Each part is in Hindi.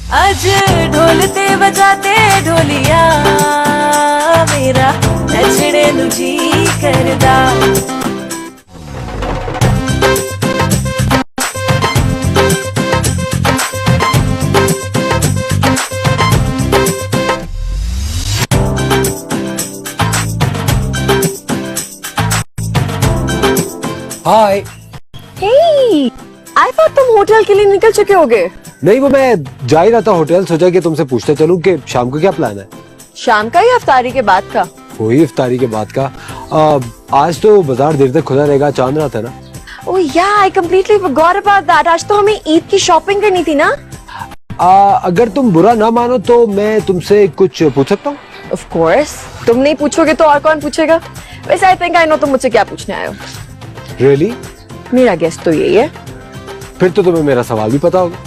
आज ढोलते बजाते ढोलिया मेरा नचड़े नू जी करदा। हाय। Hey, I thought तुम होटल के लिए निकल चुके होगे। नहीं, वो मैं जा ही रहा था होटल, सोचा कि तुमसे पूछते चलूं कि शाम को क्या प्लान है। शाम का या इफ्तारी के बाद का? वही इफ्तारी के बाद का। आज तो बाजार देर तक खुला रहेगा, चांद रात है ना। Oh yeah, I completely forgot about that. आज तो हमें ईद की शॉपिंग करनी थी ना। अगर तुम बुरा ना मानो तो मैं तुमसे कुछ पूछ सकता हूँ? Of course. तुम नहीं पूछोगे तो और कौन पूछेगा? वैसे I think I know तुम मुझसे क्या पूछने आए हो। Really? मेरा गेस तो यही है। फिर तो तुम्हें मेरा सवाल भी पता होगा।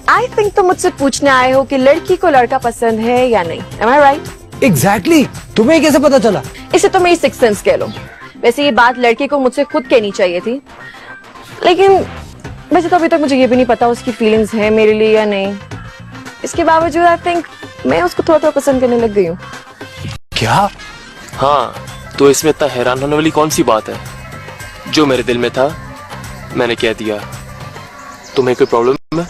I think तुम मुझसे पूछने आए हो कि लड़की को लड़का पसंद है या नहीं। Am I right? Exactly. तुम्हें कैसे पता चला? इसे तो मेरी सिक्स सेंस कह लो। वैसे ये बात लड़के को मुझसे खुद कहनी चाहिए थी, लेकिन वैसे तो अभी तक मुझे ये भी नहीं पता उसकी फीलिंग्स है मेरे लिए या नहीं। इसके बावजूद I think मैं उसको थोड़ा थोड़ा पसंद करने लग गई हूँ। क्या? हाँ, तो इसमें इतना हैरान होने वाली कौन सी बात है? जो मेरे दिल में था मैंने कह दिया। तुम्हें कोई प्रॉब्लम है?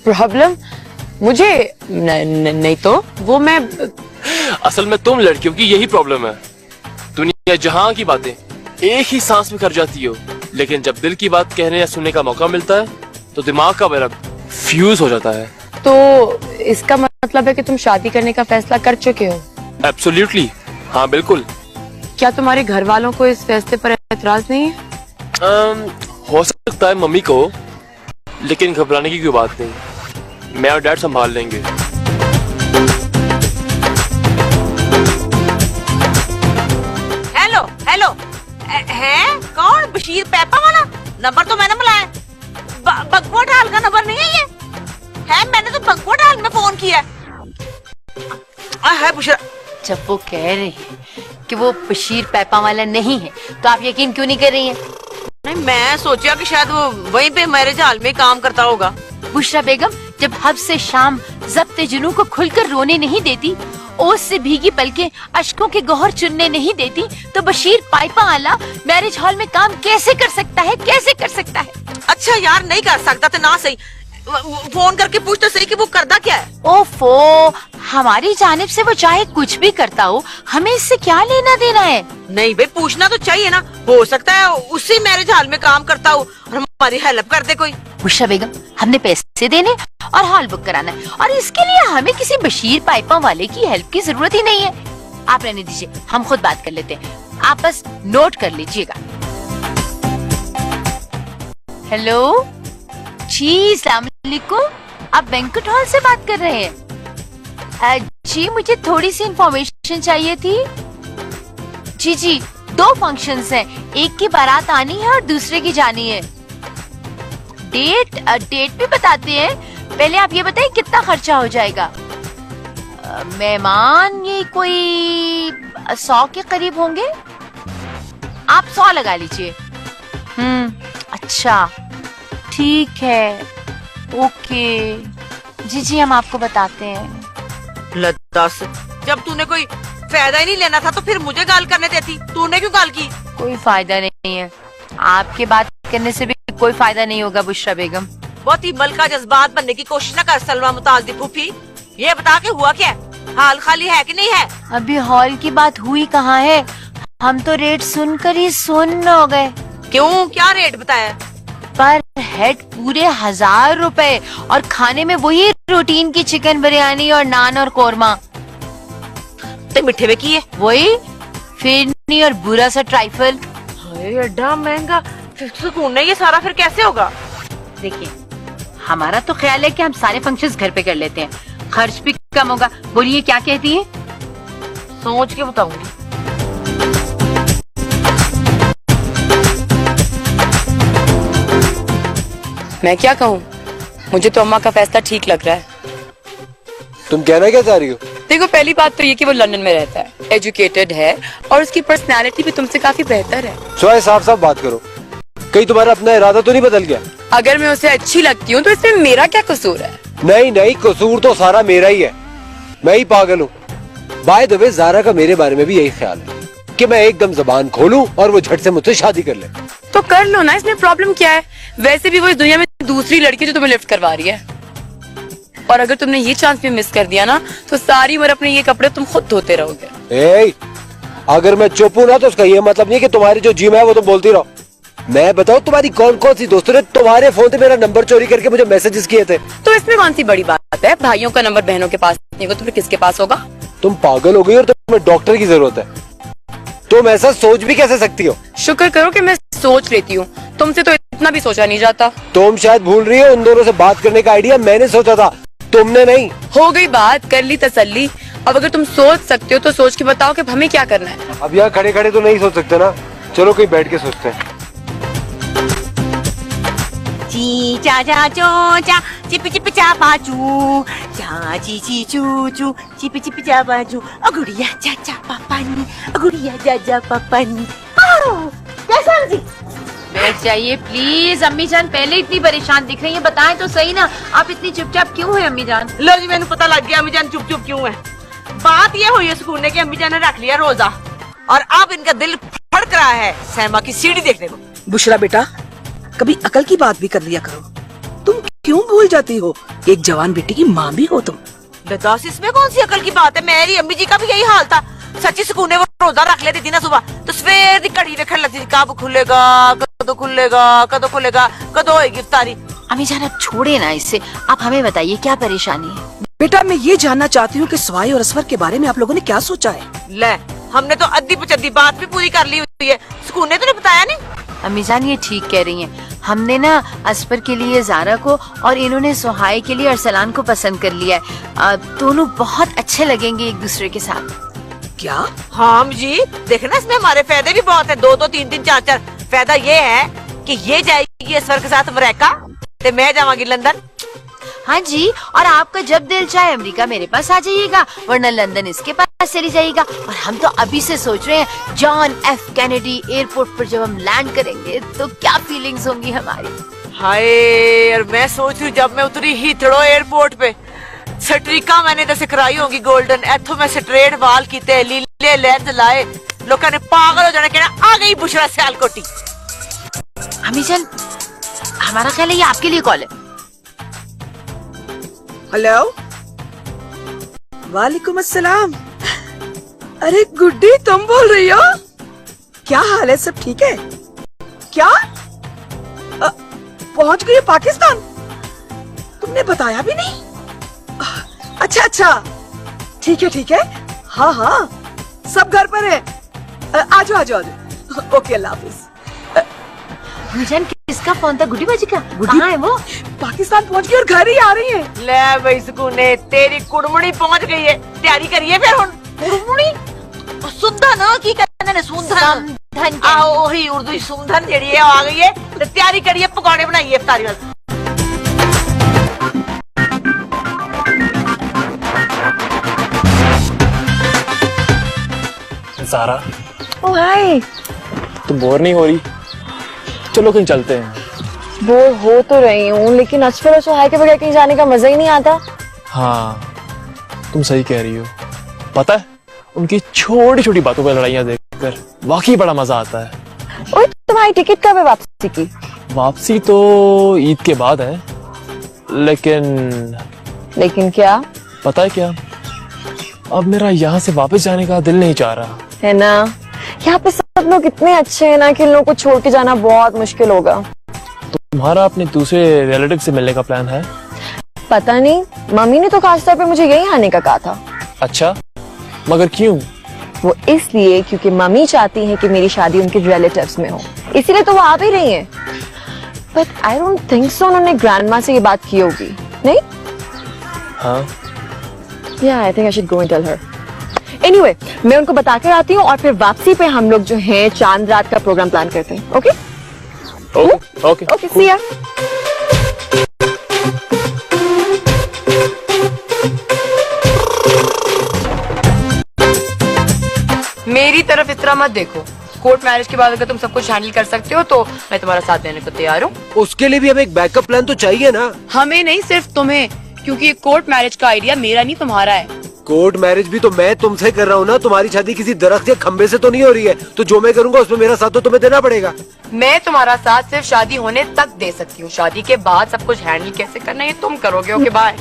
प्रॉब्लम? मुझे नहीं तो वो मैं असल में तुम लड़कियों की यही प्रॉब्लम है। दुनिया जहां की बातें एक ही सांस में कर जाती हो, लेकिन जब दिल की बात कहने या सुनने का मौका मिलता है तो दिमाग का बल्ब फ्यूज हो जाता है। तो इसका मतलब है कि तुम शादी करने का फैसला कर चुके हो? एब्सोल्युटली, हाँ बिल्कुल। क्या तुम्हारे घर वालों को इस फैसले पर एतराज नहीं है? हो सकता है मम्मी को, लेकिन घबराने की कोई बात नहीं, मैं और डैड संभाल लेंगे। हेलो हेलो, है कौन? बशीर पैपा वाला नंबर तो मैंने बुलाया। बगवा ढाल का नंबर नहीं है ये? है, मैंने तो बगवा ढाल में फोन किया है। बुशरा, जब वो कह रहे हैं कि वो बशीर पैपा वाला नहीं है तो आप यकीन क्यों नहीं कर रही हैं? नहीं, मैं सोचा कि शायद वो वहीं पे मैरिज हॉल में काम करता होगा। बुशरा बेगम जब हब से शाम ज़ब्ते जुनू को खुलकर रोने नहीं देती, ओस से भीगी पलकें अश्कों के गौहर चुनने नहीं देती, तो बशीर पाइपा वाला मैरिज हॉल में काम कैसे कर सकता है? कैसे कर सकता है? अच्छा यार, नहीं कर सकता तो ना सही, फोन करके पूछ तो सही कि वो करता क्या है। ओफो, हमारी जानिब से वो चाहे कुछ भी करता हो, हमें इससे क्या लेना देना है? नहीं भाई, पूछना तो चाहिए ना। हो सकता है उसी मैरिज हॉल में काम करता हो और हमारी हेल्प कर दे कोई। बुशरा बेगम, हमने पैसे देने और हॉल बुक कराना है, और इसके लिए हमें किसी बशीर पाइपा वाले की हेल्प की जरूरत ही नहीं है। आप रहने दीजिए, हम खुद बात कर लेते हैं, आप बस नोट कर लीजिएगा। हेलो जी, अस्सलाम वालेकुम, आप बैंक्वेट हॉल से बात कर रहे हैं? जी, मुझे थोड़ी सी इंफॉर्मेशन चाहिए थी। जी जी, 2 फंक्शंस हैं, एक की बारात आनी है और दूसरे की जानी है। डेट भी बताते हैं, पहले आप ये बताइए कितना खर्चा हो जाएगा? मेहमान ये कोई 100 के करीब होंगे। आप 100 लगा लीजिए। अच्छा ठीक है, ओके। जी जी, हम आपको बताते हैं। दस, जब तूने कोई फायदा ही नहीं लेना था तो फिर मुझे गाल करने देती। तूने क्यों गाल की? कोई फायदा नहीं है, आपके बात करने से भी कोई फायदा नहीं होगा बुशरा बेगम। बहुत ही मलका जज्बात बनने की कोशिश न कर सलमा मुताज़ फूफी। ये बता के हुआ क्या? हाल खाली है कि नहीं है? अभी हॉल की बात हुई कहाँ है, हम तो रेट सुनकर ही सुन्न हो गए। क्यों, क्या रेट बताया? पर हेड पूरे 1000 रुपए, और खाने में वही रूटीन की चिकन बिरयानी और नान और कोरमा। ते मिठे में की है वही फिरनी और बुरा सा ट्राइफल। एडा महंगा, सुकून नहीं ये सारा फिर कैसे होगा? देखिए, हमारा तो ख्याल है कि हम सारे फंक्शंस घर पे कर लेते हैं, खर्च भी कम होगा। बोलिए क्या कहती है? सोच के बताऊंगी। मैं क्या कहूँ, मुझे तो अम्मा का फैसला ठीक लग रहा है। तुम कहना क्या चाह रही हो? देखो, पहली बात तो ये कि वो लंदन में रहता है, एजुकेटेड है और उसकी पर्सनालिटी भी तुमसे काफी बेहतर है। चॉइस साफ साफ बात करो। कहीं तुम्हारा अपना इरादा तो नहीं बदल गया? अगर मैं उसे अच्छी लगती हूँ तो इसमें मेरा क्या कसूर है? नहीं नहीं, कसूर तो सारा मेरा ही है, मैं ही पागल हूँ। बाय द वे, ज़ारा का मेरे बारे में भी यही ख्याल है कि मैं एकदम जबान खोलूं और वो झट से मुझसे शादी कर ले। तो कर लो ना, इसमें प्रॉब्लम क्या है? वैसे भी वो इस दुनिया में दूसरी लड़की जो तुम्हें लिफ्ट करवा रही है, और अगर तुमने ये चांस भी मिस कर दिया ना तो सारी उम्र अपने ये कपड़े तुम खुद धोते रहोगे। अगर मैं चुप हूं ना तो उसका ये मतलब नहीं है कि तुम्हारी जो जिम है वो तुम बोलती रहो। मैं बताऊं, तुम्हारी कौन कौन सी दोस्तों ने तुम्हारे फोन से मेरा नंबर चोरी करके मुझे मैसेजेस किए थे? तो इसमें कौन सी बड़ी बात है? भाइयों का नंबर बहनों के पास नहीं होगा तो फिर किसके पास होगा? तुम पागल हो गई और तुम्हें डॉक्टर की जरूरत है। तुम ऐसा सोच भी कैसे सकती हो? शुक्र करो कि मैं सोच लेती हूँ, तुमसे तो इतना भी सोचा नहीं जाता। तुम शायद भूल रही हो, उन दोनों से बात करने का आइडिया मैंने सोचा था, तुमने नहीं। हो गई बात, कर ली तसल्ली। अब अगर तुम सोच सकते हो तो सोच के बताओ कि हमें क्या करना है। अब यहाँ खड़े खड़े तो नहीं सोच सकते ना, चलो कहीं बैठ के सोचते हैं। ची चा चा चो चा चिप चिप चा बाजू चा ची ची चू चू चिप चिप चा बाजू अगुड़िया चा चा पापानी अगुड़िया जा जा पापानी। कैसा जी? बैठ जाइए प्लीज। अम्मी जान पहले इतनी परेशान दिख रही है, बताएं तो सही ना आप इतनी चुपचाप क्यों है अम्मी जान? लो जी, मैंने पता लग गया अम्मी जान चुप चुप क्यों है। बात ये हुई है सुकून ने कि अम्मी जान ने रख लिया रोजा और अब इनका दिल फड़क रहा है सहमा की सीढ़ी देखने को। बुशरा बेटा, कभी अकल की बात भी कर लिया करो। तुम क्यों भूल जाती हो, एक जवान बेटी की माँ भी हो तुम। बस इसमें कौन सी अकल की बात है? मेरी अम्मी जी का भी यही हाल था। सच्ची सुकून ने वो रोजा रख लेती थी ना सुबह तो सवेर दी घड़ी देखने लगती थी, कब खुलेगा कदों खुलेगा कदों खुलेगा कदों होएगी इफ्तारी। अम्मी जान अब छोड़े ना इससे, आप हमें बताइए क्या परेशानी है? बेटा मैं ये जानना चाहती हूँ कि स्वाई और असवर के बारे में आप लोगों ने क्या सोचा है? ले, हमने तो अद्धी पचद्दी बात भी पूरी कर ली हुई है, सुकून ने तो नहीं बताया नहीं। अम्मी जान ये ठीक कह रही हैं, हमने ना असफर के लिए ज़ारा को और इन्होंने सुहाय के लिए अरसलान को पसंद कर लिया है। दोनों बहुत अच्छे लगेंगे एक दूसरे के साथ। क्या? हाँ जी, देखना इसमें हमारे फायदे भी बहुत है, दो दो तीन तीन चार चार। फायदा ये है कि ये जाएगी असफर के साथ अमेरिका ते मैं जाऊंगी लंदन। हाँ जी, और आपका जब दिल चाहे अमेरिका मेरे पास आ जाइएगा, वरना लंदन इसके पास चली जाइएगा। और हम तो अभी से सोच रहे हैं जॉन एफ कैनेडी एयरपोर्ट पर जब हम लैंड करेंगे तो क्या फीलिंग्स होंगी हमारी। हाय, और मैं सोच रही हूँ जब मैं उतरी हीथ्रो एयरपोर्ट पे सटरीका मैंने जैसे कराई होगी गोल्डन, एथो मैं स्ट्रेट वाल कीते लीले लेंस लाए, लोगों ने पागल हो जाना, कहना आ गई बुशरा सियालकोटी। अम्मी जान हमारा ख्याल है ये आपके लिए कॉल है। हेलो, वालेकुम अस्सलाम। अरे गुड्डी, तुम बोल रही हो? क्या हाल है, सब ठीक है? क्या पहुंच गई पाकिस्तान? तुमने बताया भी नहीं? अच्छा अच्छा, ठीक है, हाँ हाँ सब घर पर है। आजो आजो आजो। ओके, अल्लाह हाफिज। अम्मी जान किसका फोन था? गुड्डी बाजी का? कहाँ है वो? पाकिस्तान पहुंच गई और घर ही आ रही है। ले भाई सुकूने, तेरी कुड़मुड़ी पहुंच गई है, तैयारी करिए फिर। हुन कुड़मुड़ी सुंदन की कहने ने सुंदन आओ ही उर्दू सुंदन जेड़ी है आ गई है, तो तैयारी करिए, पकौड़े बनाइए इफ्तारी वास्ते। ज़ारा, ओ हाय। तुम बोर नहीं हो रही? चलो कहीं चलते हैं। बोर हो तो रही हूँ, लेकिन असफर और सुहाय के बगैर कहीं जाने का मजा ही नहीं आता। हाँ तुम सही कह रही हो। पता है उनकी छोटी छोटी बातों पर लड़ाइयाँ देखकर वाकई बड़ा मजा आता है। और तुम्हारी टिकट कब है वापसी की? वापसी तो ईद के बाद है, लेकिन क्या? पता है क्या, अब मेरा यहाँ से वापस जाने का दिल नहीं चाह रहा है ना। यहाँ पे सब लोग इतने अच्छे हैं ना कि इन लोगों को छोड़ के जाना बहुत मुश्किल होगा। तुम्हारा अपने दूसरे रिलेटिव से मिलने का प्लान है? पता नहीं, मम्मी ने तो खास तौर पे मुझे यही आने का कहा था। अच्छा, मगर क्यों? वो इसलिए क्योंकि मम्मी चाहती है कि मेरी शादी उनके रिलेटिव्स में हो, इसीलिए तो वो आ भी रही हैं। But I don't think so उन्होंने ग्रैंडमा से ये बात की होगी। नहीं? हाँ। Yeah, I think I should go and tell her. Anyway, मैं उनको बता कर आती हूँ और फिर वापसी पे हम लोग जो हैं चांद रात का प्रोग्राम प्लान करते हैं। ओके? Okay, see ya. मेरी तरफ इस तरह मत देखो, कोर्ट मैरिज के बाद अगर तुम सब कुछ हैंडल कर सकते हो तो मैं तुम्हारा साथ देने को तैयार हूँ। उसके लिए भी हमें एक बैकअप प्लान तो चाहिए ना। हमें नहीं, सिर्फ तुम्हें, क्योंकि ये कोर्ट मैरिज का आइडिया मेरा नहीं तुम्हारा है। कोर्ट मैरिज भी तो मैं तुमसे कर रहा हूँ ना, तुम्हारी शादी किसी दरख्त या खंबे से तो नहीं हो रही है, तो जो मैं करूँगा उसमें मेरा साथ तो तुम्हें देना पड़ेगा। मैं तुम्हारा साथ सिर्फ शादी होने तक दे सकती हूँ, शादी के बाद सब कुछ हैंडल कैसे करना है तुम करोगे। Okay bye.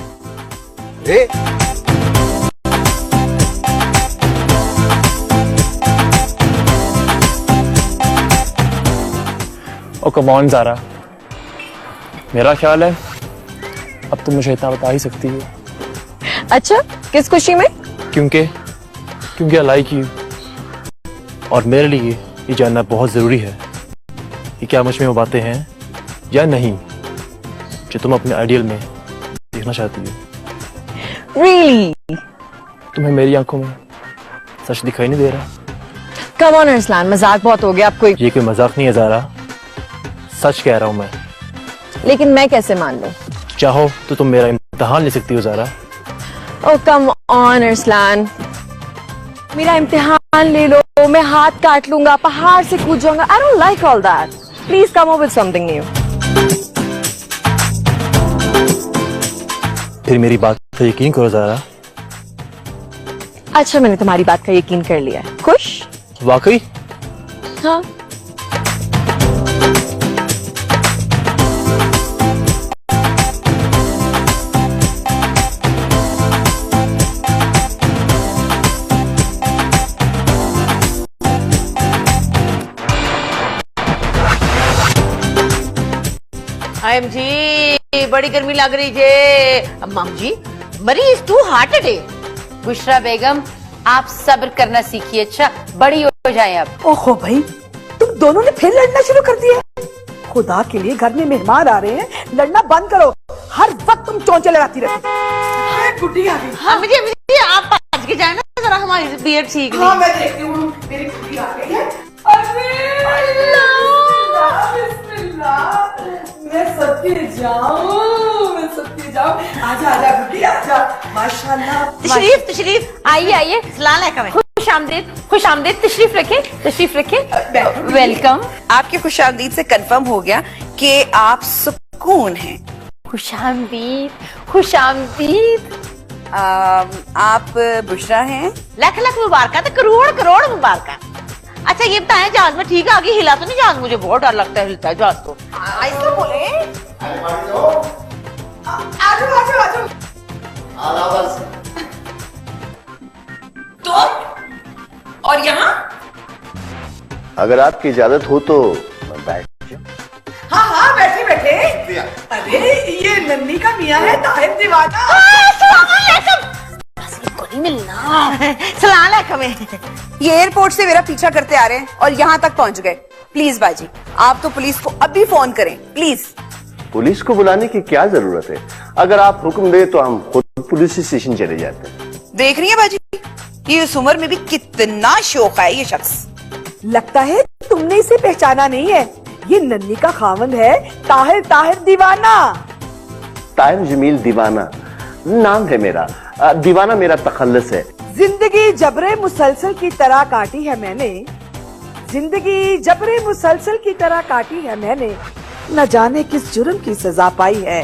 Oh come on Zara, मेरा ख्याल है अब तुम मुझे इतना बता ही सकती हो। अच्छा, किस खुशी में? क्योंकि आई लाइक यू, और मेरे लिए ये जानना बहुत जरूरी है कि क्या मुझ में वो बातें हैं या नहीं जो तुम अपने आइडियल में देखना चाहती हो। Really? तुम्हें मेरी आंखों में सच दिखाई नहीं दे रहा? Come on अरसलान, मजाक बहुत हो गया आपको। ये कोई मजाक नहीं है ज़ारा, सच कह रहा हूँ मैं। लेकिन मैं कैसे मान लूं? चाहो तो तुम मेरा इम्तिहान ले सकती हो Zaara. Oh come on Arsalan, मेरा इम्तिहान ले लो, मैं हाथ काट लूंगा, पहाड़ से कूद जाऊंगा। I don't like all that. Please come up with something new. फिर मेरी बात पर यकीन करो ज़ारा। अच्छा, मैंने तुम्हारी बात का यकीन कर लिया है। खुश? वाकई? हाँ। जी बड़ी गर्मी लग रही है। अम्माम जी, मरीज टू हार्ट अटैक। बुशरा बेगम, आप सब्र करना सीखिए, अच्छा बड़ी हो जाए आप। ओहो भाई, तुम दोनों ने फिर लड़ना शुरू कर दिया। खुदा के लिए घर में मेहमान आ रहे हैं, लड़ना बंद करो। हर वक्त तुम चौंचे लगाती रहती। हाय गुड्डी आ गई। हाँ मुझे आप पास के जाए ना, जरा हमारी तबीयत ठीक नहीं। हाँ मैं देखती हूँ, मेरी गुड्डी आ गई है। मैं सत्य जाऊं। आजा आजा गुड्डी आजा। माशाल्लाह। तशरीफ आइए सलाम अलैकुम। खुश आमदीद, तशरीफ रखे। वेलकम। आपके खुशामदीद से कंफर्म हो गया कि आप सुकून हैं। खुश आमदीद। आप बुशरा हैं? लाख मुबारक, तो करोड़ मुबारक। अच्छा ये बताएं, जहाज में ठीक आ गई? हिला तो नहीं जहाज? मुझे बहुत डर लगता है हिलता है जहाज तो। ऐसा बोले। आजो। तो और यहाँ? अगर आपकी इजाजत हो तो मैं बैठ जाऊं। हाँ बैठे। अरे ये नन्ही का मियाँ है, ताहिर दीवाना। सलाम अलैकुम। ये एयरपोर्ट से मेरा पीछा करते आ रहे हैं और यहाँ तक पहुँच गए। प्लीज बाजी, आप तो पुलिस को अभी फोन करें प्लीज। पुलिस को बुलाने की क्या जरूरत है? अगर आप हुक्म दे तो हम खुद पुलिस स्टेशन चले जाते हैं। देख रही है बाजी, ये इस उम्र में भी कितना शौक है ये शख्स। लगता है तुमने इसे पहचाना नहीं है। ये नन्ही का खावंद है, ताहिर दीवाना। ताहिर जमील दीवाना नाम है मेरा। दीवाना मेरा तखल्लुस है। जिंदगी जबरे मुसलसल की तरह काटी है मैंने। जिंदगी जबरे मुसलसल की तरह काटी है मैंने। न जाने किस जुर्म की सजा पाई है,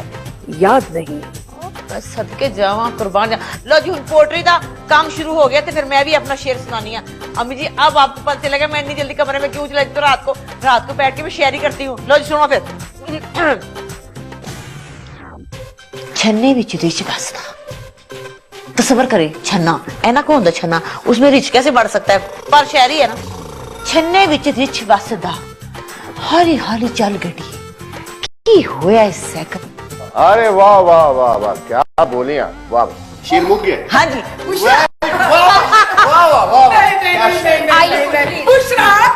याद नहीं। बस सदके जावा, कुर्बान जा। लो जी, पोट्री का काम शुरू हो गया तो फिर मैं भी अपना शेर सुनानी है। अम्मी जी अब आपको पता चलेगा मैं इतनी जल्दी कमरे में क्यों चलाई, तो रात को बैठ के मैं शेयर ही करती हूँ। लो जी सुनो फिर। छन्ने विच रिच बसदा, तस्वर करे छन्ना, ऐना कौन होता छन्ना, उसमें रिच कैसे बढ़ सकता है? पर शहरी है ना। छन्ने विच रिच बसदा, हौली हौली चल गड्डी, की होया इस सैकल। अरे वाह वाह वाह वाह, क्या बोले आप, वाह। शेर मुक गया। हाँ जी। बुशरा,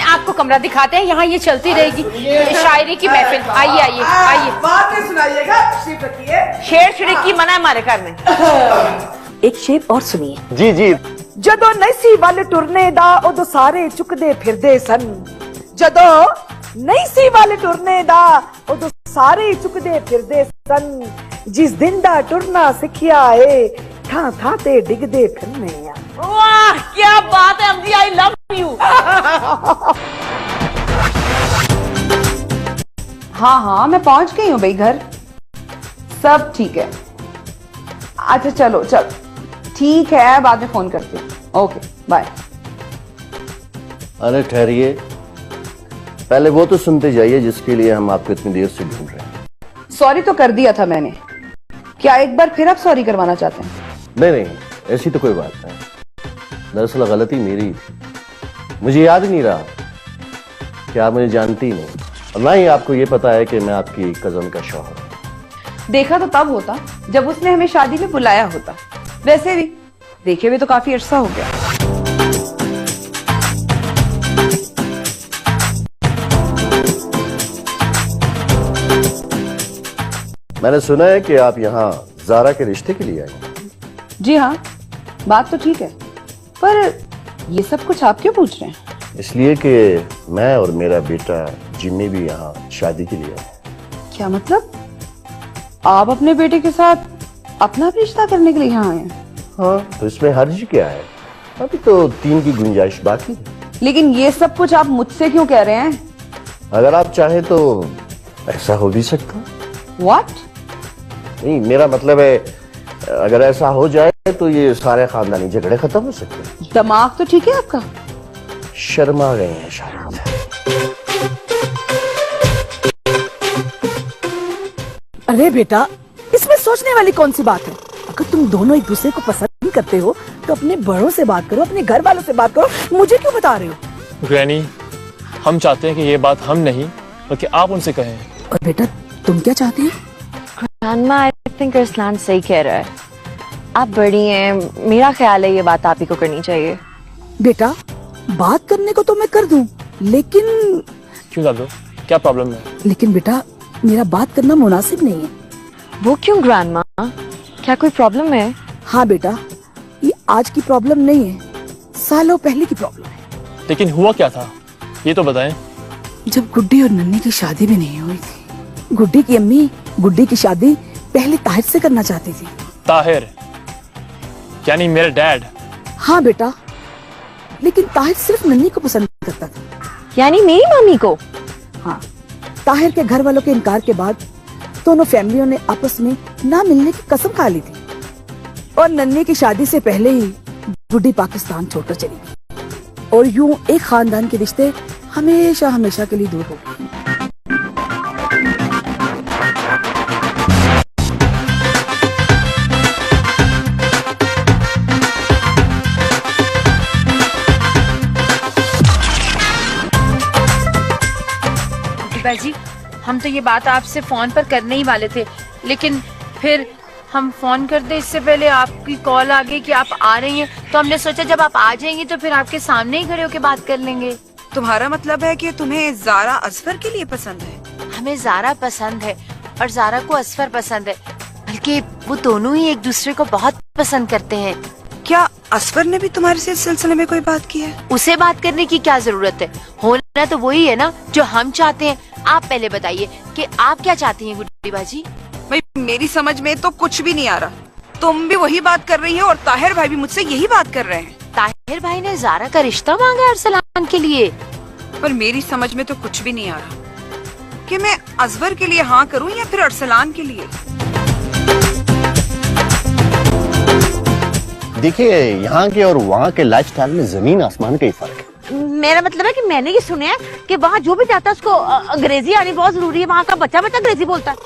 आपको कमरा दिखाते हैं, यहाँ ये चलती रहेगी शायरी की महफिल। आइए बात नहीं सुनाइएगा, तशरीफ रखिए। शेर शिर की मना है हमारे घर में। एक शेर और सुनिए। जी। जदों नैसी वाल टुरने दा उदो सारे चुकदे फिरदे सन। जदों नैसी वाल टुरने दा उदो सारे चुकदे फिरदे सन। जिस दिन दा टुरना सिखिया है, था ते डिगदे फिरने। वाह क्या बात है अम्मी, आई लव यू। हाँ हाँ मैं पहुंच गई हूँ भाई घर, सब ठीक है। अच्छा चलो चल ठीक है, बाद में फोन करती हूँ। Okay bye. अरे ठहरिए, पहले वो तो सुनते जाइए जिसके लिए हम आपको इतनी देर से ढूंढ रहे हैं। सॉरी तो कर दिया था मैंने, क्या एक बार फिर आप सॉरी करवाना चाहते हैं? नहीं नहीं, ऐसी तो कोई बात नहीं। दरअसल गलती मेरी थी, मुझे याद ही नहीं रहा कि आप मुझे जानती ही नहीं, और ना ही आपको ये पता है कि मैं आपकी कजन का शौहर हूं। देखा तो तब होता जब उसने हमें शादी में बुलाया होता, वैसे भी देखे हुए तो काफी अरसा हो गया। मैंने सुना है कि आप यहाँ जारा के रिश्ते के लिए आए। जी हाँ, बात तो ठीक है, पर ये सब कुछ आप क्यों पूछ रहे हैं? इसलिए कि मैं और मेरा बेटा जिम्मी भी यहाँ शादी के लिए आए। क्या मतलब? आप अपने बेटे के साथ अपना भी रिश्ता करने के लिए यहाँ आए हैं? हाँ, तो इसमें हर्ज क्या है? अभी तो 3 की गुंजाइश बाकी है। लेकिन ये सब कुछ आप मुझसे क्यों कह रहे हैं? अगर आप चाहें तो ऐसा हो भी सकता। What? नहीं, मेरा मतलब है अगर ऐसा हो जाए तो ये सारे खानदानी झगड़े खत्म हो सकते हैं। दिमाग तो ठीक है आपका? शर्मा गए हैं शायद। अरे बेटा, इसमें सोचने वाली कौन सी बात है? अगर तुम दोनों एक दूसरे को पसंद करते हो तो अपने बड़ों से बात करो, अपने घर वालों से बात करो, मुझे क्यों बता रहे हो? ग्रैनी, हम चाहते हैं कि ये बात हम नहीं बल्कि आप उनसे कहें। और बेटा तुम क्या चाहती हो? ग्रैंडमा, आई थिंक अरसलान सही कह रहा है। आप बड़ी हैं, मेरा ख्याल है ये बात आप ही को करनी चाहिए। बेटा बात करने को तो मैं कर दूं, लेकिन क्यों दादू, क्या प्रॉब्लम है? लेकिन बेटा मेरा बात करना मुनासिब नहीं है। वो क्यों ग्रैंडमा, क्या कोई प्रॉब्लम है? हाँ बेटा, ये आज की प्रॉब्लम नहीं है, सालों पहले की प्रॉब्लम है। लेकिन हुआ क्या था, ये तो बताएं। जब गुड्डी और नन्नी की शादी भी नहीं हुई थी, गुड्डी की अम्मी गुड्डी की शादी पहले ताहिर से करना चाहती थी। ताहिर यानी मेरे डैड? हाँ बेटा, लेकिन ताहिर सिर्फ नन्नी को पसंद करता था। यानी मेरी मम्मी को? हाँ, ताहिर के घर वालों के इनकार के बाद दोनों फैमिलियों ने आपस में ना मिलने की कसम खा ली थी, और नन्नी की शादी से पहले ही गुड्डी पाकिस्तान छोड़कर चली गई, और यूं एक खानदान के रिश्ते हमेशा हमेशा के लिए दूर हो गए। जी, हम तो ये बात आपसे फोन पर करने ही वाले थे, लेकिन फिर हम फोन कर दे इससे पहले आपकी कॉल आ गई कि आप आ रही हैं, तो हमने सोचा जब आप आ जाएंगी तो फिर आपके सामने ही खड़े होकर बात कर लेंगे। तुम्हारा मतलब है कि तुम्हें जारा असफर के लिए पसंद है? हमें जारा पसंद है और जारा को असफर पसंद है, बल्कि वो दोनों ही एक दूसरे को बहुत पसंद करते हैं। क्या असफर ने भी तुम्हारे से इस सिलसिले में कोई बात की है? उसे बात करने की क्या जरूरत है, होना तो वही है ना जो हम चाहते हैं। आप पहले बताइए कि आप क्या चाहती हैं गुड्डी बाजी? भाई मेरी समझ में तो कुछ भी नहीं आ रहा, तुम भी वही बात कर रही हो और ताहिर भाई भी मुझसे यही बात कर रहे हैं। ताहिर भाई ने जारा का रिश्ता मांगा है अरसलान के लिए, पर मेरी समझ में तो कुछ भी नहीं आ रहा कि मैं अजवर के लिए हाँ करूं या फिर अरसलान के लिए। देखिए, यहाँ के और वहाँ के लाइफस्टाइल में जमीन आसमान का ही फर्क है। मेरा मतलब है कि मैंने ये सुना है कि वहाँ जो भी जाता है उसको अंग्रेजी आनी बहुत जरूरी है। वहाँ का बच्चा बच्चा अंग्रेजी बोलता है।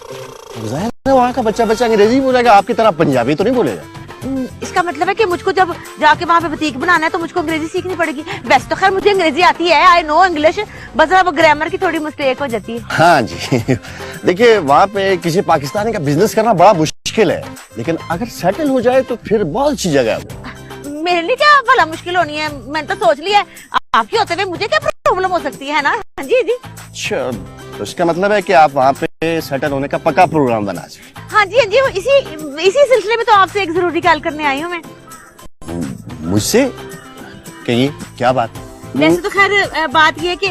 जाहिर है वहाँ का बच्चा बच्चा अंग्रेजी बोलेगा, आपकी तरह पंजाबी तो नहीं बोलेगा। इसका मतलब है कि मुझको जब जाके वहाँ पे बुटीक बनाना है तो मुझको अंग्रेजी सीखनी पड़ेगी। वैसे तो खैर मुझे अंग्रेजी आती है, आई नो इंग्लिश, बस अब ग्रामर की थोड़ी मिस्टेक हो जाती है। हाँ जी, देखिए वहाँ पे किसी पाकिस्तानी का बिजनेस करना बड़ा मुश्किल है, लेकिन अगर सेटल हो जाए तो फिर बहुत अच्छी जगह है। मेरे लिए क्या भला मुश्किल होनी है, मैंने तो सोच लिया है। आपकी होते हुए मुझे क्या प्रॉब्लम हो सकती है ना? हाँ जी जी। अच्छा, तो इसका मतलब है कि आप वहाँ पे सेटल होने का पक्का प्रोग्राम बना सकते। हाँ जी हाँ जी, इसी सिलसिले में तो आपसे एक जरूरी कॉल करने आई हूँ मैं। मुझसे? कहिए क्या बात? वैसे तो खैर बात ये है कि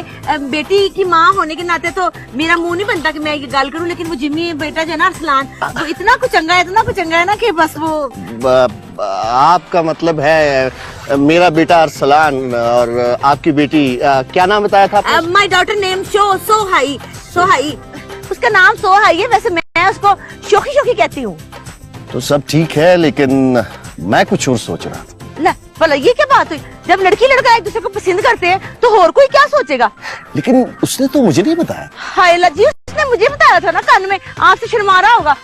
बेटी की माँ होने के नाते तो मेरा मुंह नहीं बनता कि मैं ये गाल करूं, लेकिन वो जिम्मी बेटा जो है ना अरसलान, वो इतना कुछ चंगा है ना कि बस वो। आपका मतलब है मेरा बेटा अरसलान और आपकी बेटी क्या नाम बताया था? My daughter name Sohai. उसका नाम सोहा है, वैसे मैं उसको शोखी शोखी कहती हूँ। तो सब ठीक है, लेकिन मैं कुछ और सोच रहा था। ला भला ये क्या बात हुई? जब लड़की लड़का एक दूसरे को पसंद करते हैं तो और कोई क्या सोचेगा? लेकिन उसने तो मुझे नहीं बताया। हाय लज्जी, उसने मुझे बताया था ना कान में, आपसे शर्मा रहा होगा।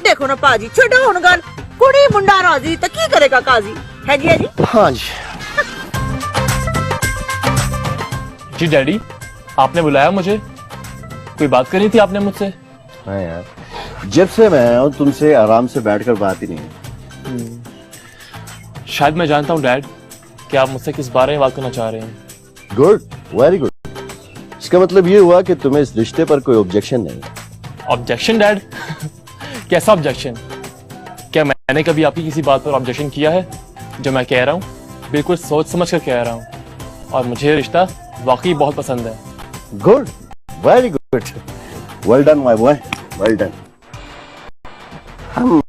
देखो ना पाजी, छोड़ो हुन गल, कुड़ी मुंडा राजी तो की करेगा काजी? है जी, है जी। हाँ जी। जी डैडी, आपने बुलाया मुझे? कोई बात करनी थी आपने मुझसे? हाँ यार, जब से मैं आया हूं तुमसे आराम से बैठकर बात ही नहीं। शायद मैं जानता हूँ डैड कि आप मुझसे किस बारे में बात करना चाह रहे हैं। Good, very good. इसका मतलब ये हुआ कि तुम्हें इस रिश्ते पर कोई ऑब्जेक्शन नहीं। Objection dad? कैसा ऑब्जेक्शन? क्या मैंने कभी आपकी किसी बात पर ऑब्जेक्शन किया है? जो मैं कह रहा हूँ बिल्कुल सोच समझ कर कह रहा हूँ, और मुझे ये रिश्ता वाकई बहुत पसंद है। Good, very good, well done my boy, well done. हम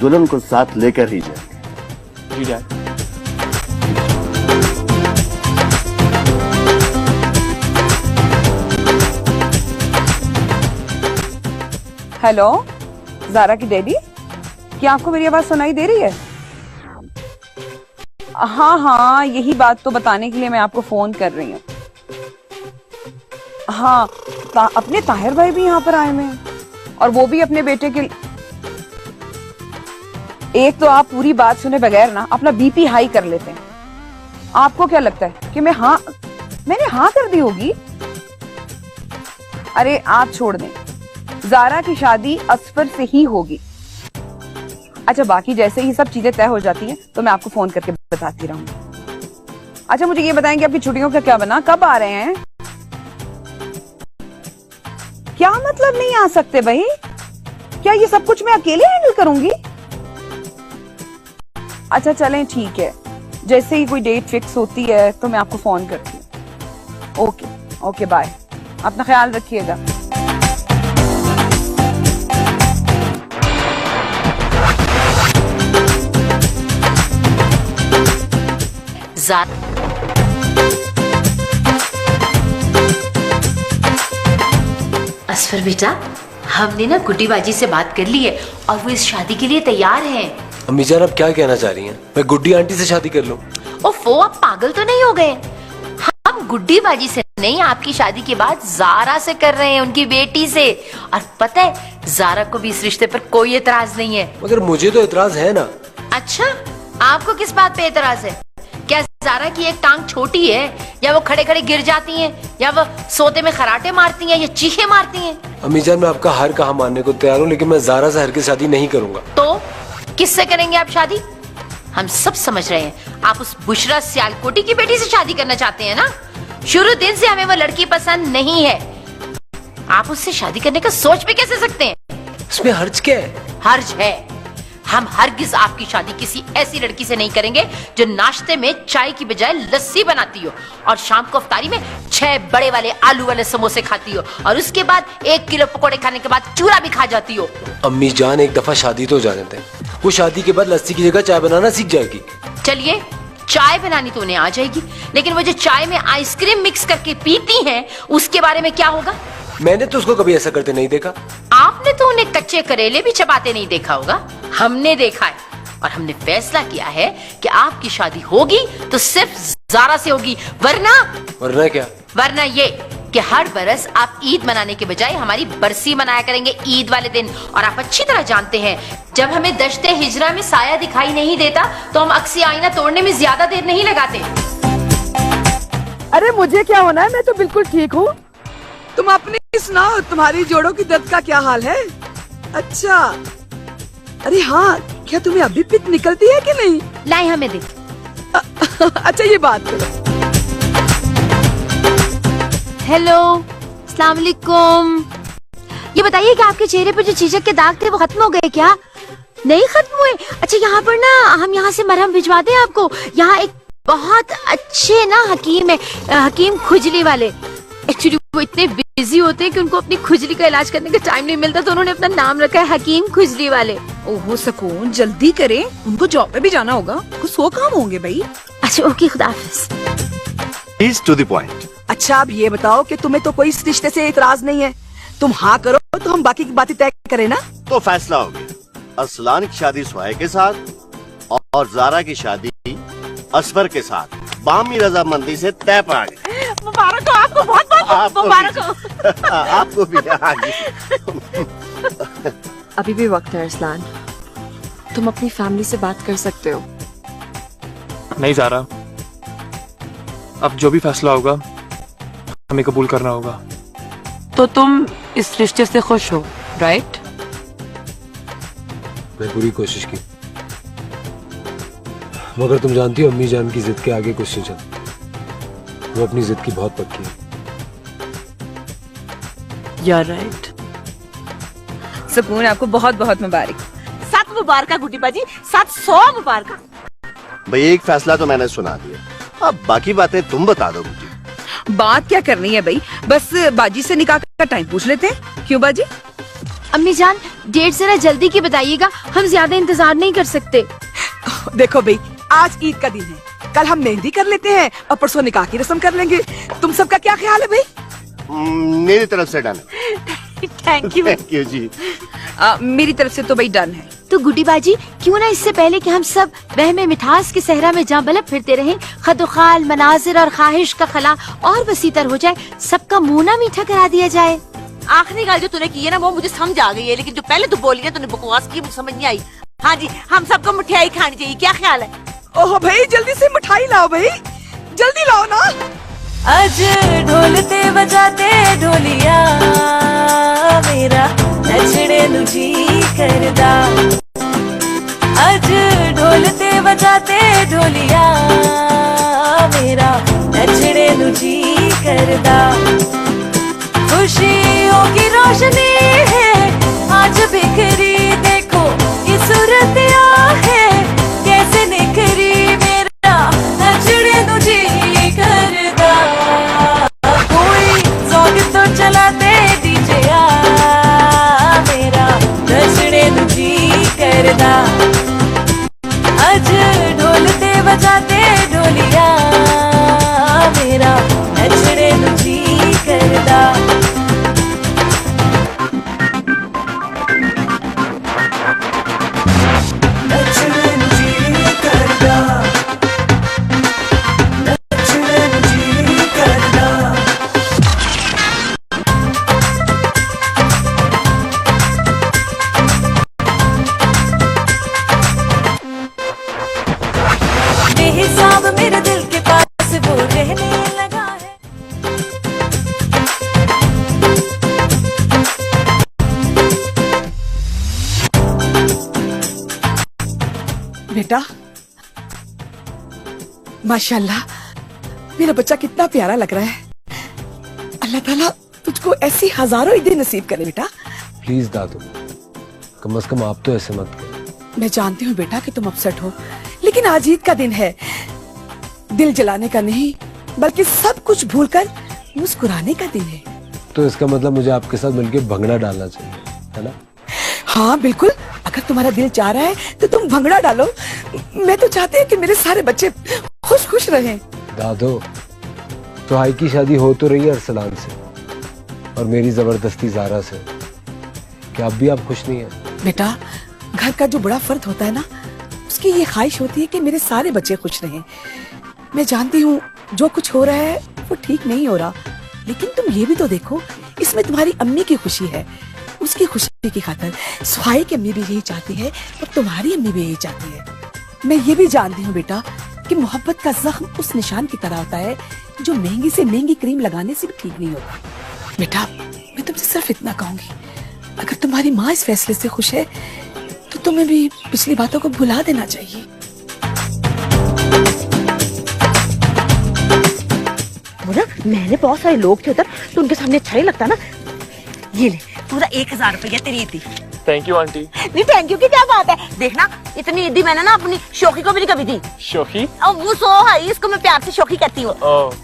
दुल्हन को साथ लेकर ही जाएंगे। जी डैड। हेलो, जारा की डैडी, क्या आपको मेरी आवाज सुनाई दे रही है? हाँ हाँ, यही बात तो बताने के लिए मैं आपको फोन कर रही हूँ। हाँ, अपने ताहिर भाई भी यहाँ पर आए हुए हैं, और वो भी अपने बेटे के। एक तो आप पूरी बात सुने बगैर ना अपना बीपी हाई कर लेते हैं। आपको क्या लगता है कि मैंने हाँ कर दी होगी? अरे आप छोड़ दें, जारा की शादी असफर से ही होगी। अच्छा, बाकी जैसे ही सब चीजें तय हो जाती हैं तो मैं आपको फोन करके बताती रहूंगी। अच्छा, मुझे ये बताएं कि आपकी छुट्टियों का क्या बना, कब आ रहे हैं? क्या मतलब नहीं आ सकते भाई? क्या ये सब कुछ मैं अकेले हैंडल करूंगी? अच्छा चलें, ठीक है, जैसे ही कोई डेट फिक्स होती है तो मैं आपको फोन करती हूँ। ओके ओके, बाय, अपना ख्याल रखिएगा। असफर बेटा, हमने ना गुड्डीबाजी से बात कर ली है और वो इस शादी के लिए तैयार हैं। अम्मी जान, आप क्या कहना चाह रही हैं? मैं गुड्डी आंटी से शादी कर लूं? ओफो, आप पागल तो नहीं हो गए? हम गुड्डीबाजी से नहीं, आपकी शादी के बाद जारा से कर रहे हैं, उनकी बेटी से। और पता है, जारा को भी इस रिश्ते पर कोई एतराज नहीं है। मगर मुझे तो एतराज है ना। अच्छा, आपको किस बात पे एतराज है? क्या जारा की एक टांग छोटी है, या वो खड़े खड़े गिर जाती हैं, या वो सोते में खराटे मारती हैं, या चीखे मारती हैं? अम्मी जान, मैं आपका हर कहा मानने को तैयार हूँ, लेकिन मैं जारा से हरगिज़ शादी नहीं करूंगा। तो किससे करेंगे आप शादी? हम सब समझ रहे हैं, आप उस बुशरा सियालकोटी की बेटी से शादी करना चाहते हैं ना? शुरू दिन से हमें वो लड़की पसंद नहीं है। आप उससे शादी करने का सोच भी कैसे सकते हैं? इसमें हर्ज क्या है? हर्ज है, हम हरगिज आपकी शादी किसी ऐसी लड़की से नहीं करेंगे जो नाश्ते में चाय की बजाय लस्सी बनाती हो, और शाम को अफ्तारी में 6 बड़े वाले आलू वाले समोसे खाती हो, और उसके बाद 1 किलो पकोड़े खाने के बाद चूरा भी खा जाती हो। अम्मी जान, एक दफा शादी तो जाने दें, वो शादी के बाद लस्सी की जगह चाय बनाना सीख जाएगी। चलिए, चाय बनानी तो उन्हें आ जाएगी, लेकिन वो जो चाय में आइसक्रीम मिक्स करके पीती हैं, उसके बारे में क्या होगा? मैंने तो उसको कभी ऐसा करते नहीं देखा। आपने तो उन्हें कच्चे करेले भी चबाते नहीं देखा होगा, हमने देखा है। और हमने फैसला किया है कि आपकी शादी होगी तो सिर्फ जारा से होगी, वरना क्या? वरना ये कि हर बरस आप ईद मनाने के बजाय हमारी बरसी मनाया करेंगे ईद वाले दिन। और आप अच्छी तरह जानते हैं, जब हमें दश्ते हिजरा में साया दिखाई नहीं देता तो हम अक्सी आईना तोड़ने में ज्यादा देर नहीं लगाते। अरे मुझे क्या होना है, मैं तो बिल्कुल ठीक हूँ। तुम अपनी सुनाओ, तुम्हारी जोड़ों की दर्द का क्या हाल है? अच्छा, अरे हाँ, क्या तुम्हें अभी पित निकलती है कि नहीं? लाई हमें दे। अच्छा, ये बात करो। हेलो, अस्सलाम वालेकुम। ये बताइए कि आपके चेहरे पर जो चीचक के दाग थे वो खत्म हो गए क्या? नहीं खत्म हुए? अच्छा, यहाँ पर ना हम यहाँ से मरहम भिजवा दें आपको। यहाँ एक बहुत अच्छे ना हकीम है, हकीम खुजली वाले। एक्चुअली वो इतने बिजी होते हैं कि उनको अपनी खुजली का इलाज करने का टाइम नहीं मिलता, तो उन्होंने अपना नाम रखा है हकीम खुजली वाले। ओहो सुकून, जल्दी करें, उनको जॉब पे भी जाना होगा, कुछ 100 काम होंगे भाई। अच्छा ओके, खुदा हाफिज। Please to the point. अच्छा, अब ये बताओ कि तुम्हें तो कोई इस रिश्ते से इतराज नहीं है? तुम हाँ करो तो हम बाकी की बातें तय करें ना। तो फैसला हो गया, अरसलान की शादी सुहाय के साथ और जारा की शादी असफर के साथ बामी रजामंदी से तय पा गए। मुबारक हो आपको, बहुत बहुत मुबारक हो। आपको भी। हाँ जी। अभी भी वक्त है अरसलान, तुम अपनी फैमिली से बात कर सकते हो। नहीं जारा, अब जो भी फैसला होगा हमें कबूल करना होगा। तो तुम इस रिश्ते से खुश हो, राइट? मैं पूरी कोशिश की, मगर तुम जानती हो अम्मी जान की जिद के आगे कुछ नहीं चलता। वो अपनी जिद की बहुत पक्की है। यार राइट। सुकून, आपको बहुत बहुत मुबारक। 7 मुबारक गुड्डी बाजी, 700 मुबारक। भाई एक फैसला तो मैंने सुना दिया, अब बाकी बातें तुम बता दो मुझे। बात क्या करनी है भाई, बस बाजी से निकाह का टाइम पूछ लेते हैं। क्यों बाजी? अम्मी जान, डेट जरा जल्दी की बताइएगा, हम ज्यादा इंतजार नहीं कर सकते। देखो भाई, आज ईद का दिन है, कल हम मेहंदी कर लेते हैं और परसों निकाह की रस्म कर लेंगे। तुम सबका क्या ख्याल है भाई? मेरी तरफ से डन है। Thank you. थैंक यू जी। मेरी तरफ से तो भाई डन है। तो गुड्डी बाजी, क्यों ना इससे पहले कि हम सब वहमे मिठास के सहरा में जहाँ बलब फिरते रहें, खदोखाल मनाजिर और ख्वाहिश का खला और वसीतर हो जाए, सबका मुंह ना मीठा करा दिया जाए। आखिरी गाल जो तूने की है ना वो मुझे समझ आ गई है, लेकिन जो पहले तू बोली है तूने बकवास की, मुझे समझ नहीं आई। हाँ जी, हम सबको मिठाई खानी चाहिए, क्या ख्याल है? ओह भाई जल्दी से मिठाई लाओ भाई, जल्दी लाओ ना। आज ढोलते बजाते ढोलिया मेरा नचने नु जी करदा। आज ढोलते बजाते ढोलिया मेरा नचने नु जी करदा। खुशियों की रोशनी है आज बिखरी, देखो ये सूरत है कैसे निखरी, मेरा नचने नु जी करदा। कोई सॉन्ग तो चलाते डीजे मेरा नचने नु जी करदा। आज ढोलते बजाते ढोलिया मेरा नचने नु जी करदा। बेहिसाब मेरे दिल के पास वो रहने लगा है। बेटा माशाल्लाह, मेरा बच्चा कितना प्यारा लग रहा है। अल्लाह ताला तुझको ऐसी हजारों ईदें नसीब करे बेटा। प्लीज दादू, कम से कम आप तो ऐसे मत करो। मैं जानती हूँ बेटा कि तुम अपसेट हो, लेकिन आज ईद का दिन है, दिल जलाने का नहीं बल्कि सब कुछ भूलकर मुस्कुराने का दिन है। तो इसका मतलब मुझे आपके साथ मिलकर भंगड़ा डालना चाहिए, है ना? हाँ बिल्कुल, अगर तुम्हारा दिल चाह रहा है तो तुम भंगड़ा डालो। मैं तो चाहती हूँ कि मेरे सारे बच्चे खुश खुश रहें। दादो, तो हाई की शादी हो तो रही है अरसलान से और मेरी जबरदस्ती जारा से, क्या अब भी आप खुश नहीं है? बेटा, घर का जो बड़ा फर्द होता है ना, उसकी ये ख्वाहिश होती है कि मेरे सारे बच्चे खुश रहें। मैं जानती हूँ जो कुछ हो रहा है वो ठीक नहीं हो रहा, लेकिन तुम ये भी तो देखो, इसमें तुम्हारी अम्मी की खुशी है। उसकी खुशी की खातिर सुहाई की अम्मी भी यही चाहती है और तुम्हारी अम्मी भी यही चाहती है। मैं ये भी जानती हूँ बेटा कि मोहब्बत का जख्म उस निशान की तरह होता है जो महंगी से महंगी क्रीम लगाने से भी ठीक नहीं होता। बेटा, मैं तुमसे सिर्फ इतना कहूंगी, अगर तुम्हारी माँ इस फैसले से खुश है तो तुम्हें भी पिछली बातों को भुला देना चाहिए। ना मैंने बहुत सारे लोग थे उधर, तो उनके सामने अच्छा नहीं लगता ना। ये ले पूरा 1000 रुपया तेरी थी। Thank you aunty. नहीं थैंक यू की क्या बात है, देखना इतनी ईदी मैंने ना अपनी शोखी को भी नहीं कभी दी। शोखी? अब वो सो है, इसको मैं प्यार से शोखी कहती हूँ।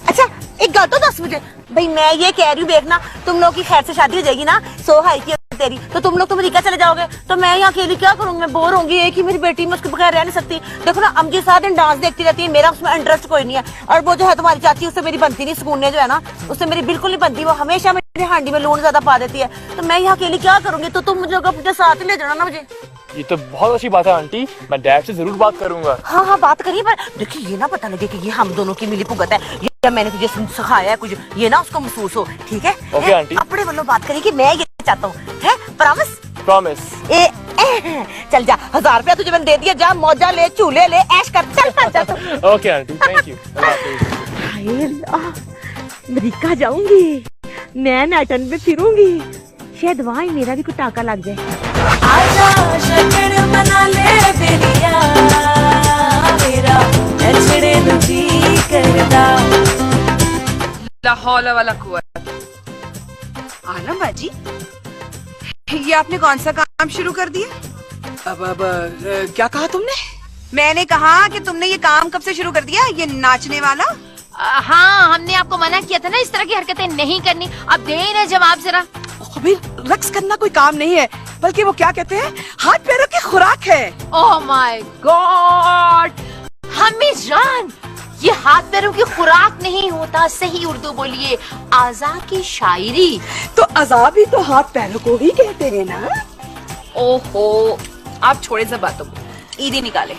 अच्छा एक बात तो 10 मुझे, भाई मैं ये कह रही हूँ, देखना तुम लोग की खैर से शादी हो जाएगी ना, सो हाई की तेरी, तो तुम लोग तो अमेरिका चले जाओगे, तो मैं यहाँ अकेली क्या करूंगी, मैं बोर होंगी। एक ही मेरी बेटी, मैं उसके बगैर रह नहीं सकती। देखो ना अम्मी सारा दिन डांस देखती रहती है, मेरा उसमें इंटरेस्ट कोई नहीं है। और वो जो है तुम्हारी चाची, उससे मेरी बनती नहीं, सुकून जो है ना उससे मेरी बिल्कुल नहीं बनती। वो हमेशा हांडी में लून ज्यादा पा देती है, तो मैं यहाँ अकेली क्या करूंगी? तो तुम मुझे अपने साथ ही ले जाना ना मुझे। ये तो बहुत अच्छी बात है आंटी, मैं डैड से जरूर बात करूंगा। हाँ हाँ बात करिए, पर देखिए ये ना पता लगे कि ये हम दोनों की मिली भुगत है, या मैंने तुझे सिखाया है कुछ, ये ना उसको महसूस हो, ठीक है? Okay aunty. अपने वालों बात करिए कि मैं ये चाहता हूँ, है? प्रॉमिस? प्रॉमिस। चल जा, 1000 रुपया तुझे मैंने दे दिया, जा मौजा ले, चूल्हे ले, ऐश कर, चल जा तू। Okay aunty, thank you. America जाऊंगी, मैं मैटन पे फिरूंगी, शायद वहाँ ही मेरा भी कुछ टाका लग जाए। आजा शगड़ मना ले बेलिया मेरा नचड़े नु जी करदा। लाहौल वाला कुव्वत। आलम बाजी, ये आपने कौन सा काम शुरू कर दिया? अब क्या कहा तुमने? मैंने कहा कि तुमने ये काम कब से शुरू कर दिया, ये नाचने वाला? हाँ, हमने आपको मना किया था ना इस तरह की हरकतें नहीं करनी। अब दे ना जवाब जरा। अभी रक्स करना कोई काम नहीं है, बल्कि वो क्या कहते हैं, हाथ पैरों की खुराक है। ओह माय गॉड, हमीजान, ये हाथ पैरों की खुराक नहीं होता, सही उर्दू बोलिए, आज़ा की शायरी। तो अज़ा भी तो हाथ पैरों को ही कहते हैं ना। ओहो, आप छोड़े सब बातों को, ईदी निकाले।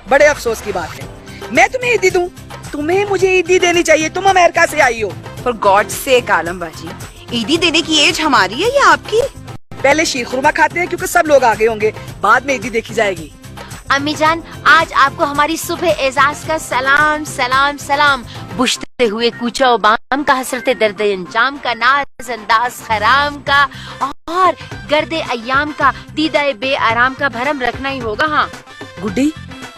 बड़े अफसोस की बात है, मैं तुम्हें ईदी दूं? तुम्हें मुझे ईदी देनी चाहिए, तुम अमेरिका से आई हो। फॉर गॉड सेक आलम बाजी, ईदी देने की एज हमारी है या आपकी? पहले शीर खुरमा खाते हैं क्योंकि सब लोग आगे होंगे, बाद में ईदी देखी जाएगी। अम्मी जान, आज आपको हमारी सुबह एजाज का सलाम सलाम सलाम। बुशते हुए कूचो बाम का, हसरते दर्द अंजाम का, नाज अंदाज खराम का, और गर्दे अयाम का, दीदाए बे आराम का भरम रखना ही होगा। हाँ गुड्डी,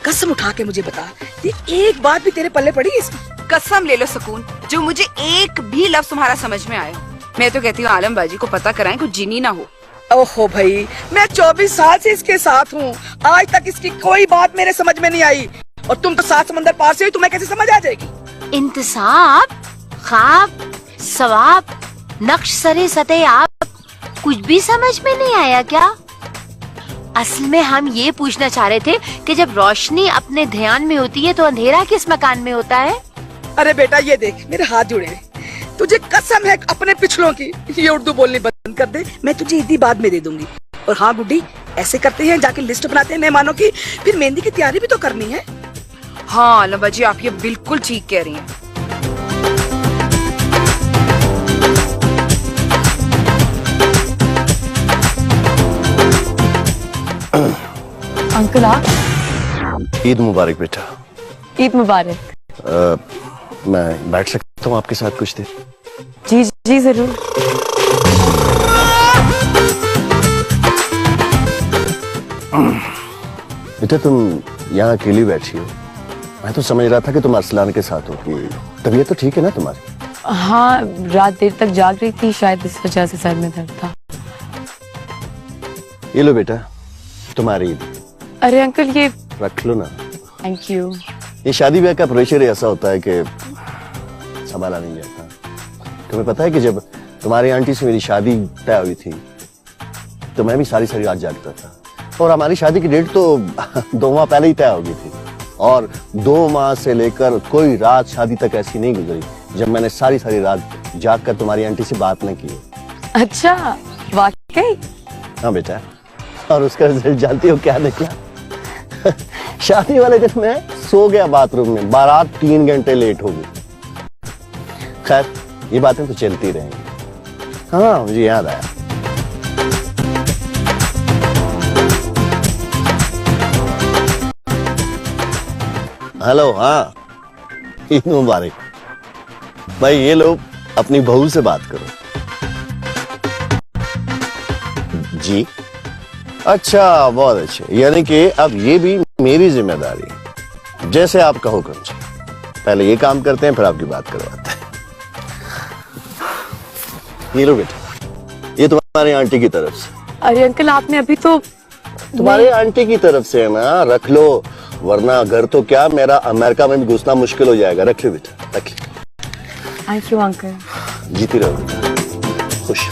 कसम उठा के मुझे बता, ये एक बात भी तेरे पल्ले पड़ी इसकी? कसम ले लो सुकून, जो मुझे एक भी लफ्ज तुम्हारा समझ में आया। मैं तो कहती हूँ आलम बाजी को पता कराएं, कुछ जिनी ना हो। ओहो भाई, मैं 24 साल से इसके साथ हूँ, आज तक इसकी कोई बात मेरे समझ में नहीं आई, और तुम तो 7 समंदर पार से हुई, तुम्हें कैसे समझ आ जाएगी? इंतसाब, ख्वाब, सवाब, नक्श सरे सते आप, कुछ भी समझ में नहीं आया क्या? असल में हम ये पूछना चाह रहे थे कि जब रोशनी अपने ध्यान में होती है तो अंधेरा किस मकान में होता है? अरे बेटा ये देख, मेरे हाथ जुड़े हैं, तुझे कसम है अपने पिछलों की, ये उर्दू बोलनी बंद कर दे, मैं तुझे ईदी बाद में दे दूंगी। और हाँ गुड्डी, ऐसे करते हैं, जाके लिस्ट बनाते हैं मेहमानों की, फिर मेहंदी की तैयारी भी तो करनी है। हाँ आलम बाजी, आप ये बिल्कुल ठीक कह रही हैं। अंकल आप? ईद मुबारक बेटा। ईद मुबारक। मैं बैठ सकता हूँ आपके साथ कुछ देर? जी जी जरूर। बेटा तुम यहाँ अकेली बैठी हो, मैं तो समझ रहा था कि तुम अरसलान के साथ हो। तबीयत तो ठीक है ना तुम्हारी? हाँ, रात देर तक जाग रही थी, शायद इस वजह से सर में दर्द था। ये लो बेटा तुम्हारी ईद। अरे अंकल ये रख लो ना। Thank you. ये शादी ब्याह का प्रेशर ऐसा होता है कि संभाला नहीं जाता। तुम्हें पता है कि जब तुम्हारी आंटी से मेरी शादी तय हुई थी तो मैं भी सारी सारी रात जागता था, और हमारी शादी की डेट तो 2 माह पहले ही तय हो गई थी, और 2 माह से लेकर कोई रात शादी तक ऐसी नहीं गुजरी जब मैंने सारी सारी रात जाग कर तुम्हारी आंटी से बात न की। अच्छा, वाकई? हाँ बेटा, और उसका रिजल्ट जानती हो क्या निकला? शादी वाले दिन मैं सो गया बाथरूम में, बारात 3 घंटे लेट हो गई। खैर ये बातें तो चलती रहेंगी। हाँ मुझे याद आया, हेलो, हाँ ईद मुबारक भाई। ये लोग अपनी बहू से बात करो। जी अच्छा, बहुत अच्छा, यानी कि अब ये भी मेरी जिम्मेदारी है। जैसे आप कहो कंची, पहले ये काम करते हैं फिर आपकी बात करवाते हैं। ये लो बेटा, ये तुम्हारी आंटी की तरफ से। अरे अंकल आपने अभी तो तुम्हारे आंटी की तरफ से है ना, रख लो, वरना घर तो क्या मेरा अमेरिका में भी घुसना मुश्किल हो जाएगा। रख लो बेटा, रख लो। Thank you uncle. जीती रहो बेटा, खुश।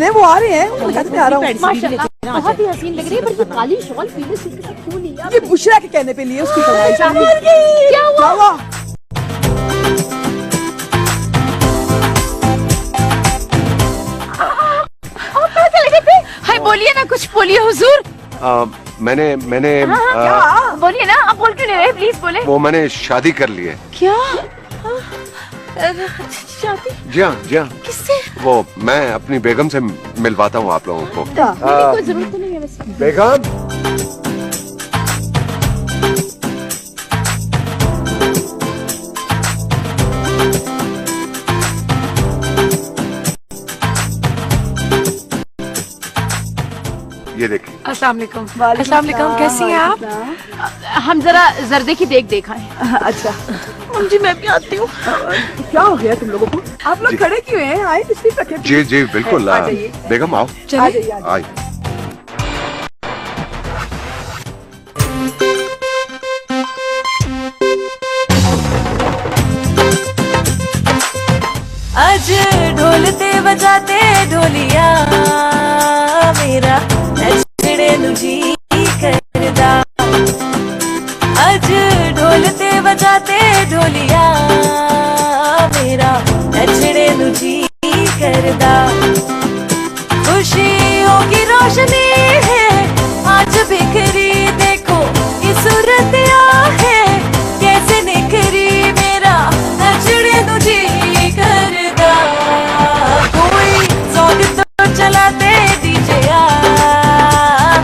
हैं, वो आ रहे हैं, वो कहते मैं आ रहा हूँ। बहुत ही हसीन लग रही है, पर ये काली शॉल पीले सूट के साथ क्यों लिया? ये बुशरा के कहने पे लिए उसकी फरमाइश। क्या हुआ? हाय बोलिए ना, कुछ बोलिए हुजूर। मैंने बोलिए ना, आप बोल क्यों नहीं रहे? प्लीज बोले। वो मैंने शादी कर ली है। क्या शादी? जी हाँ जी हाँ। किससे? वो मैं अपनी बेगम से मिलवाता हूँ आप लोगों को। कोई जरूरत नहीं है वैसे। बेगम, ये देखिए। अस्सलाम वालेकुम। अस्सलाम वालेकुम, कैसी हैं आप? हम जरा जर्दे की देख आए। अच्छा जी मैं भी आती हूँ। क्या हो गया तुम लोगों को? आप लोग खड़े क्यों हैं? आए तशरीफ रखें। जी जी बिल्कुल। बेगम आओ, आ जाइए। आइए। आज ढोलते बजाते ढोलिया मेरा नचड़े नु जी करदा। आज ढोलते बजाते ढोलिया मेरा नचड़े नु जी करदा। खुशियों की रोशनी है आज बिखरी, देखो ये सूरत है कैसे निखरी, मेरा नचड़े नु जी करदा। कोई सॉन्ग तो चलाते डीजे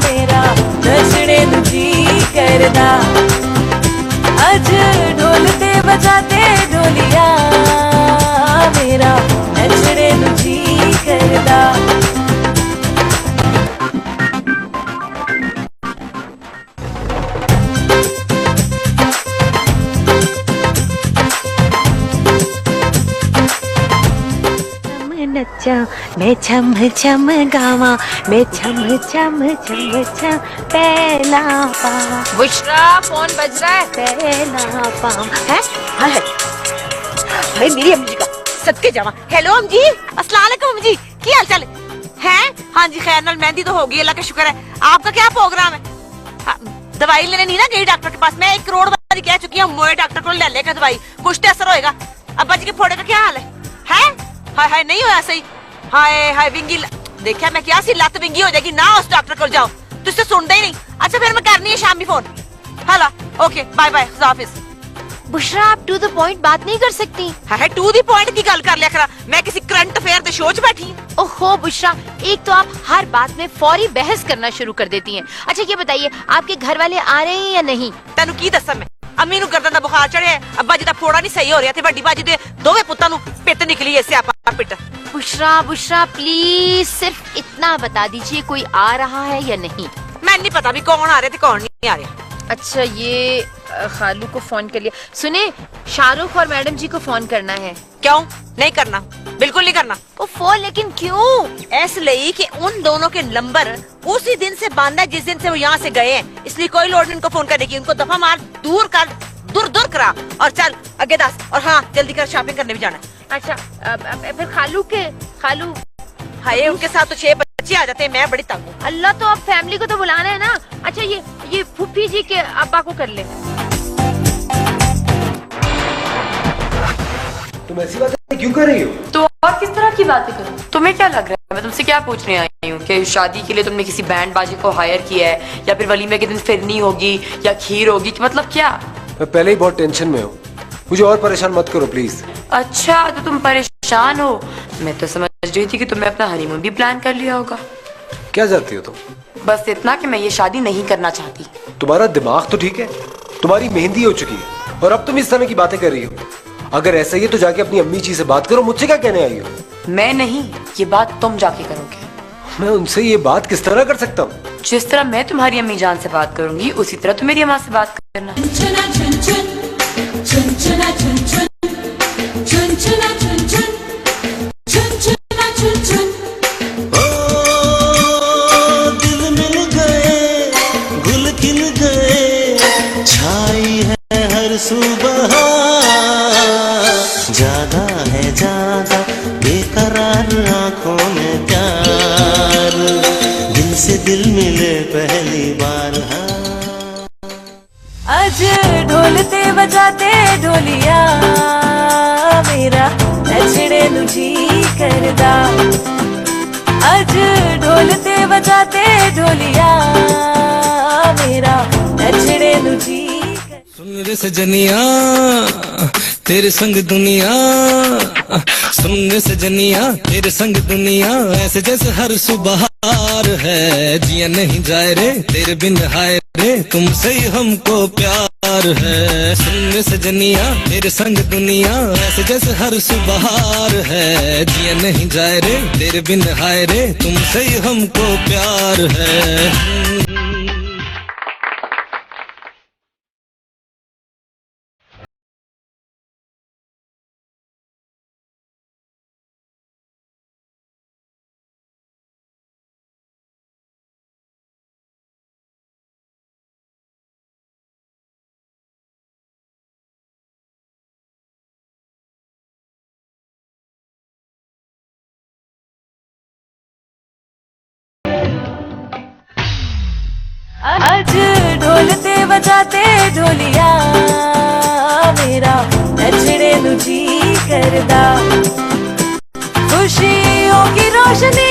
मेरा नचड़े नु जी करदा। आज ढोलते बजाते ढोलिया मेरा नचड़े नु जी करदा। नच्चा मैं छम छम गावा, मैं छम छम छम छम पहला पावा। बुशरा फोन बज रहा है। पहला पावा है। हाय हाय मेरी अम्मी जी का सदके जावा। हेलो अम्मी जी, अस्सलाम वालेकुम अम्मी जी, की हाल चाल है? हाँ जी खैर नाल, मेहंदी तो होगी अल्लाह का शुक्र है। आपका क्या प्रोग्राम है? हाँ, दवाई लेने नहीं ना गई डॉक्टर के पास? मैं 1 करोड़ बार कह चुकी हूँ मोए डॉक्टर को ले लेकर दवाई, कुछ तो असर होएगा। अब्बा जी के फोड़े का क्या हाल है? हाय हाय नहीं होया सही। हाय हाय विंगी देखा मैं क्या सी लत विंगी हो जाएगी ना, उस डॉक्टर को जाओ, तुझसे सुनता ही नहीं। अच्छा फिर मैं करनी है शाम में phone. Hello okay bye bye, खुदा हाफिज। बुशरा आप टू द पॉइंट बात नहीं कर सकती। है टू दी पॉइंट की गल कर लिया करा, मैं किसी करंट अफेयर के शो च बैठी। ओहो बुशरा, एक तो आप हर बात में फौरी बहस करना शुरू कर देती हैं। अच्छा ये बताइए आपके घर वाले आ रहे हैं या नहीं? तेनू की दसा मैं, अम्मी नु गर्दन दा बुखार चढ़िया है, अब्बा जी दा फोड़ा नहीं सही हो रहा, वड्डी बाजी दे दोवे पुत्तां नु पिट निकली है, स्यापा पिट। बुशरा बुशरा प्लीज सिर्फ इतना बता दीजिए कोई आ रहा है या नहीं? मैं नहीं पता भी कौन आ रहे थे कौन नहीं आ रहे। अच्छा ये खालू को फोन कर लिया। सुने शाहरुख और मैडम जी को फोन करना है। क्यों नहीं करना? बिल्कुल नहीं करना। वो फोन लेकिन क्यों? इसलिए कि उन दोनों के नंबर उसी दिन से बांधा जिस दिन से वो यहाँ से गए हैं, इसलिए कोई लोड नहीं उनको फोन करने की। उनको दफा मार, दूर कर, दूर दूर करा और चल आगे दस। और हाँ जल्दी कर, शॉपिंग करने भी जाना है। अच्छा फिर खालू हाय उनके साथ तो 6 बच्चे आ जाते हैं, मैं बड़ी तंग हूँ। अल्लाह तो अब फैमिली को तो बुलाना है ना। अच्छा ये फूफी जी के अब्बा को कर ले। तुम ऐसी बातें क्यों कर रही हो? तो और किस तरह की बातें करूं? तुम्हें क्या लग रहा है मैं तुमसे क्या पूछने आई हूँ कि शादी के लिए तुमने किसी बैंड बाजी को हायर किया है या फिर वलीमे के दिन फिरनी होगी या खीर होगी, कि मतलब क्या? मैं पहले ही बहुत टेंशन में हूँ, मुझे और परेशान मत करो प्लीज। अच्छा तो तुम परेशान हो, मैं तो समझ रही थी कि तुमने अपना हनीमून भी प्लान कर लिया होगा। क्या चाहती हो तुम? बस इतना कि मैं ये शादी नहीं करना चाहती। तुम्हारा दिमाग तो ठीक है, तुम्हारी मेहंदी हो चुकी है और अब तुम इस तरह की बातें कर रही हो। अगर ऐसा ही है तो जाके अपनी अम्मी जी से बात करो, मुझसे क्या कहने आई हो? मैं नहीं, ये बात तुम जाके करोगे। मैं उनसे ये बात किस तरह कर सकता हूँ? जिस तरह मैं तुम्हारी अम्मी जान से बात करूंगी उसी तरह तुम मेरी अम्मा से बात करना। सुबह जागा है जागा बेकरार आंखों में प्यार। आज ढोलते बजाते ढोलिया मेरा नचड़े नु जी करदा आज ढोलते बजाते ढोलिया मेरा नचड़े नु जी सुन रे सजनिया तेरे संग दुनिया सुन रे सजनिया तेरे संग दुनिया ऐसे जैसे हर सुबह है जिया नहीं जाए रे तेरे बिन हाय रे तुमसे ही हमको प्यार है सुन रे सजनिया तेरे संग दुनिया ऐसे जैसे हर सुबह है जिया नहीं जाए रे तेरे बिन हाय रे तुमसे ही हमको प्यार है आज ढोलते बजाते ढोलिया मेरा नचड़े नु जी करदा खुशियों की रोशनी